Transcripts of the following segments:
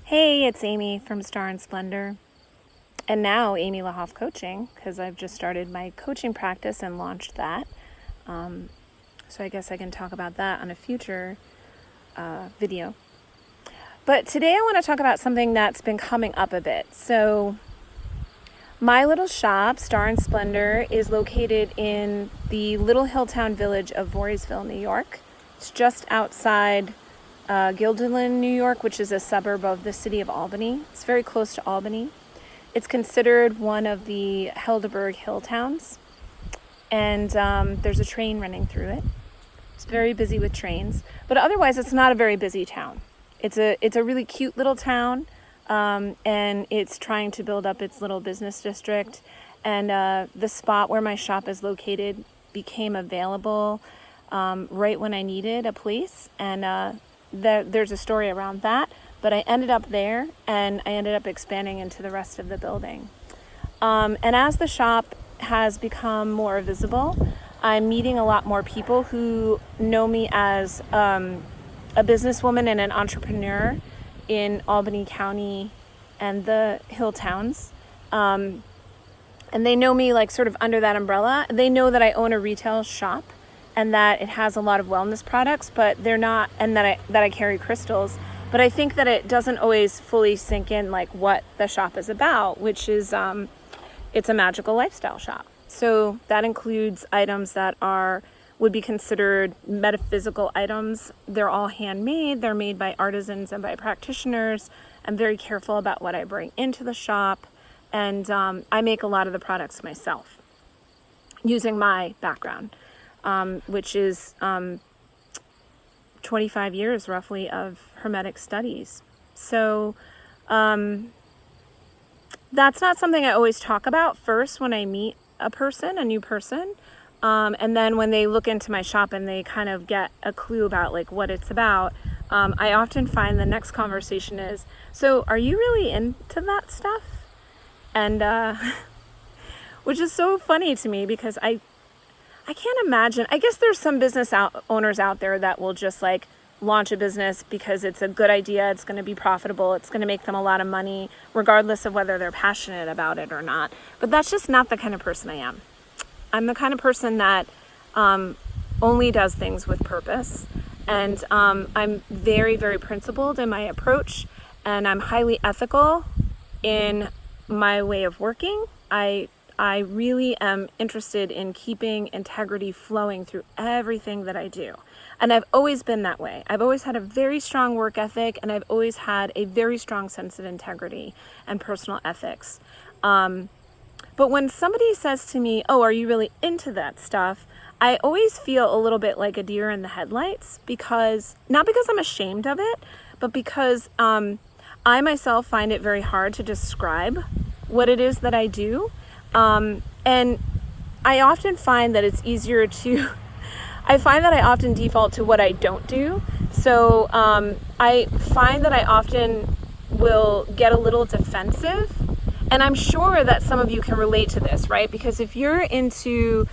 Hey, it's Amy from Star and Splendor, and now Amy Lahoff Coaching, because I've just started my coaching practice and launched that. So I guess I can talk about that on a future video. But today I want to talk about something that's been coming up a bit. So my little shop, Star and Splendor, is located in the little hilltown village of Voorheesville, New York. It's just outside Guilderland, New York, which is a suburb of the city of Albany. It's very close to Albany. It's considered one of the Helderberg hill towns, and there's a train running through it. It's very busy with trains, but otherwise it's not a very busy town. It's a really cute little town, and it's trying to build up its little business district, and the spot where my shop is located became available right when I needed a place, and there's a story around that, but I ended up there and I ended up expanding into the rest of the building. And as the shop has become more visible, I'm meeting a lot more people who know me as a businesswoman and an entrepreneur in Albany County and the hill towns. And they know me like sort of under that umbrella. They know that I own a retail shop and that it has a lot of wellness products, but they're not, and that I carry crystals. But I think that it doesn't always fully sink in like what the shop is about, which is it's a magical lifestyle shop. So that includes items that would be considered metaphysical items. They're all handmade. They're made by artisans and by practitioners. I'm very careful about what I bring into the shop, and I make a lot of the products myself using my background. Which is 25 years roughly of Hermetic studies. So that's not something I always talk about first when I meet a new person. And then when they look into my shop and they kind of get a clue about like what it's about, I often find the next conversation is, so are you really into that stuff? And which is so funny to me because I can't imagine. I guess there's some business owners out there that will just like launch a business because it's a good idea, it's going to be profitable, it's going to make them a lot of money, regardless of whether they're passionate about it or not. But that's just not the kind of person I am. I'm the kind of person that only does things with purpose. And I'm very, very principled in my approach, and I'm highly ethical in my way of working. I really am interested in keeping integrity flowing through everything that I do. And I've always been that way. I've always had a very strong work ethic, and I've always had a very strong sense of integrity and personal ethics. But when somebody says to me, oh, are you really into that stuff? I always feel a little bit like a deer in the headlights, not because I'm ashamed of it, but because I myself find it very hard to describe what it is that I do. And I often find that it's easier I find that I often default to what I don't do. So I find that I often will get a little defensive. And I'm sure that some of you can relate to this, right? Because if you're into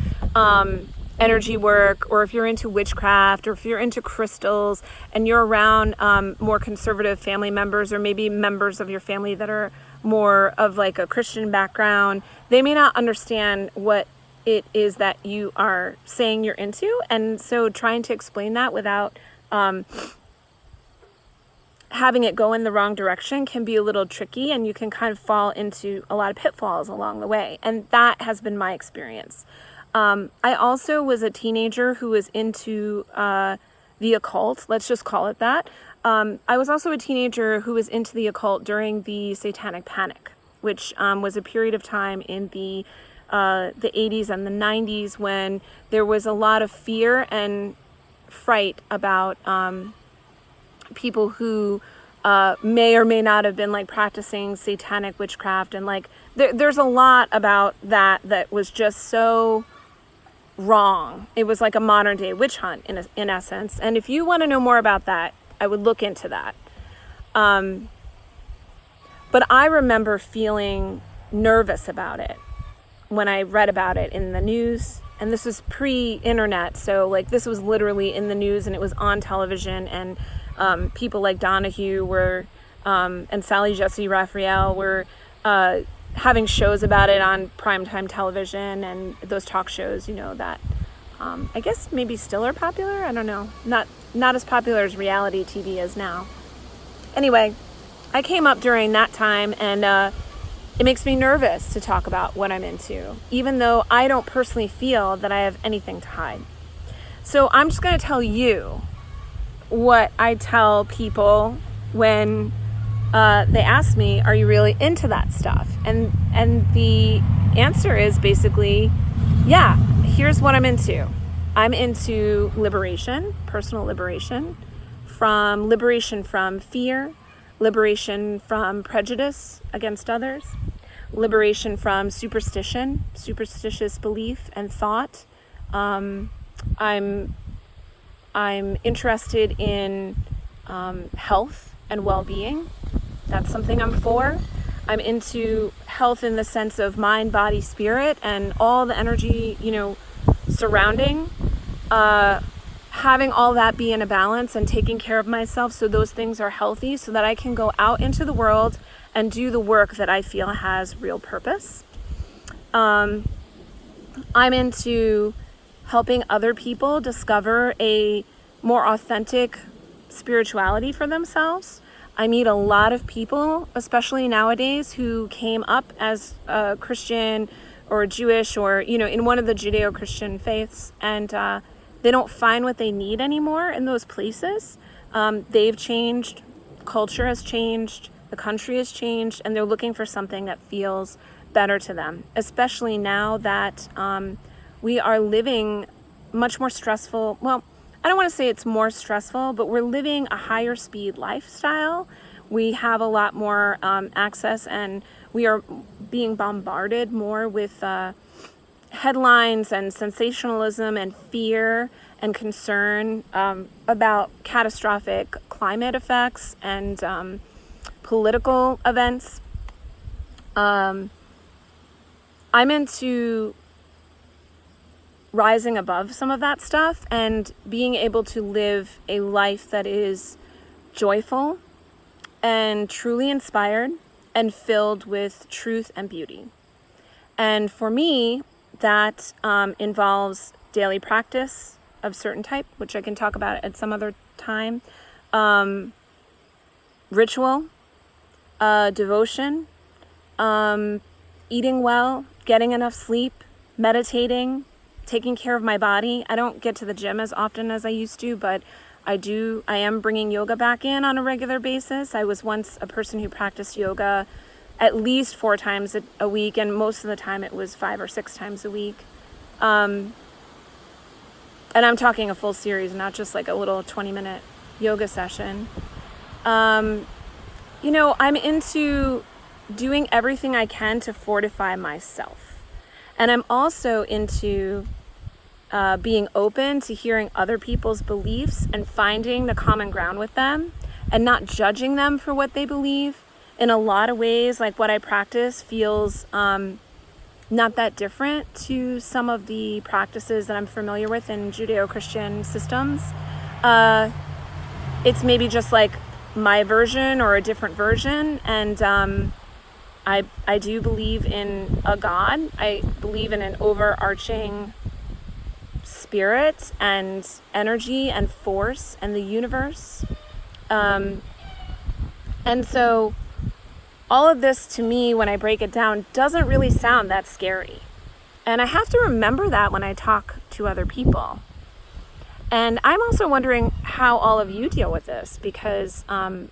energy work, or if you're into witchcraft, or if you're into crystals, and you're around more conservative family members, or maybe members of your family that are more of like a Christian background, they may not understand what it is that you are saying you're into. And so trying to explain that without having it go in the wrong direction can be a little tricky, and you can kind of fall into a lot of pitfalls along the way. And that has been my experience. I also was a teenager who was into the occult, let's just call it that. I was also a teenager who was into the occult during the Satanic Panic, which was a period of time in the 80s and the 90s when there was a lot of fear and fright about people who may or may not have been like practicing satanic witchcraft, and like there's a lot about that was just so wrong. It was like a modern day witch hunt in essence. And if you want to know more about that, I would look into that. But I remember feeling nervous about it when I read about it in the news. And this was pre-internet, so like this was literally in the news and it was on television, and people like Donahue were and Sally Jesse Raphael were having shows about it on primetime television, and those talk shows, that I guess maybe still are popular. I don't know. Not as popular as reality TV is now. Anyway, I came up during that time, and it makes me nervous to talk about what I'm into, even though I don't personally feel that I have anything to hide. So I'm just going to tell you what I tell people when they ask me, are you really into that stuff? And the answer is basically, yeah, here's what I'm into. I'm into liberation, personal liberation from fear, liberation from prejudice against others, liberation from superstitious belief and thought. I'm interested in health and well-being. That's something I'm for. I'm into health in the sense of mind, body, spirit, and all the energy, surrounding. Having all that be in a balance and taking care of myself so those things are healthy so that I can go out into the world and do the work that I feel has real purpose. I'm into helping other people discover a more authentic spirituality for themselves. I meet a lot of people, especially nowadays, who came up as a Christian or Jewish or, in one of the Judeo-Christian faiths, and they don't find what they need anymore in those places. They've changed, culture has changed, the country has changed, and they're looking for something that feels better to them, especially now that we are living much more stressful. Well, I don't want to say it's more stressful, but we're living a higher speed lifestyle. We have a lot more access, and we are being bombarded more with headlines and sensationalism and fear and concern about catastrophic climate effects and political events. I'm into rising above some of that stuff and being able to live a life that is joyful and truly inspired and filled with truth and beauty. And for me, that involves daily practice of certain type, which I can talk about at some other time, ritual, devotion, eating well, getting enough sleep, meditating, taking care of my body. I don't get to the gym as often as I used to, but I am bringing yoga back in on a regular basis. I was once a person who practiced yoga at least 4 times a week, and most of the time it was 5 or 6 times a week. And I'm talking a full series, not just like a little 20-minute yoga session. I'm into doing everything I can to fortify myself. And I'm also into being open to hearing other people's beliefs and finding the common ground with them and not judging them for what they believe. In a lot of ways, like what I practice feels not that different to some of the practices that I'm familiar with in Judeo-Christian systems. It's maybe just like my version or a different version, and I do believe in a God. I believe in an overarching spirit and energy and force and the universe. And so all of this to me, when I break it down, doesn't really sound that scary. And I have to remember that when I talk to other people. And I'm also wondering how all of you deal with this, because I'm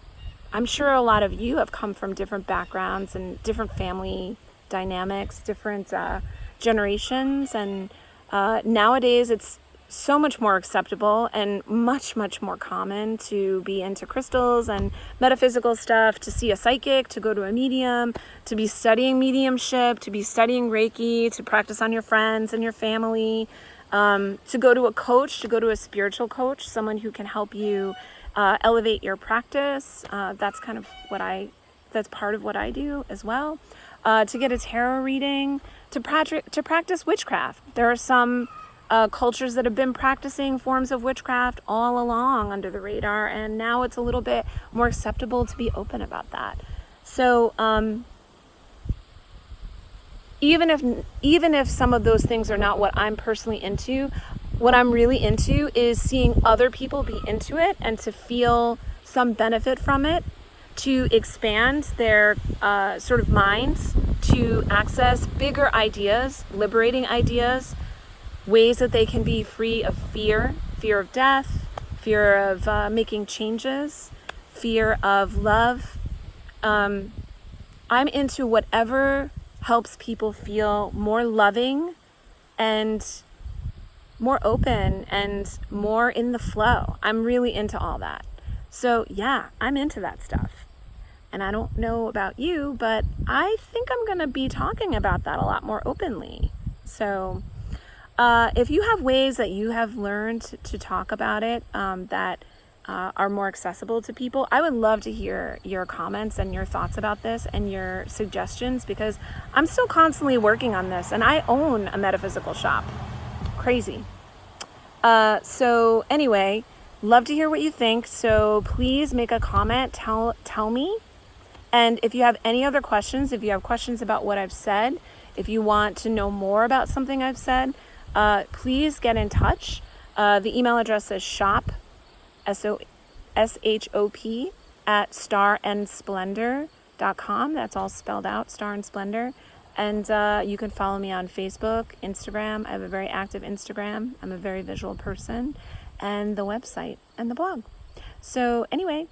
sure a lot of you have come from different backgrounds and different family dynamics, different generations. And nowadays it's so much more acceptable and much, much more common to be into crystals and metaphysical stuff, to see a psychic, to go to a medium, to be studying mediumship, to be studying Reiki, to practice on your friends and your family, to go to a coach, to go to a spiritual coach, someone who can help you elevate your practice. That's part of what I do as well. To get a tarot reading, to practice witchcraft. There are some cultures that have been practicing forms of witchcraft all along under the radar, and now it's a little bit more acceptable to be open about that. So even if some of those things are not what I'm personally into, what I'm really into is seeing other people be into it and to feel some benefit from it, to expand their sort of minds, to access bigger ideas, liberating ideas, ways that they can be free of fear of death, fear of making changes, fear of love. I'm into whatever helps people feel more loving and more open and more in the flow. I'm really into all that. So yeah, I'm into that stuff. And I don't know about you, but I think I'm going to be talking about that a lot more openly. So if you have ways that you have learned to talk about it that are more accessible to people, I would love to hear your comments and your thoughts about this and your suggestions, because I'm still constantly working on this, and I own a metaphysical shop. Crazy. So anyway, love to hear what you think. So please make a comment, tell me. And if you have any other questions, if you have questions about what I've said, if you want to know more about something I've said, please get in touch. The email address is shop, SHOP, at starandsplendor.com. That's all spelled out, Star and Splendor. And you can follow me on Facebook, Instagram. I have a very active Instagram. I'm a very visual person. And the website and the blog. So anyway,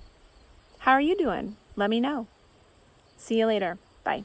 how are you doing? Let me know. See you later. Bye.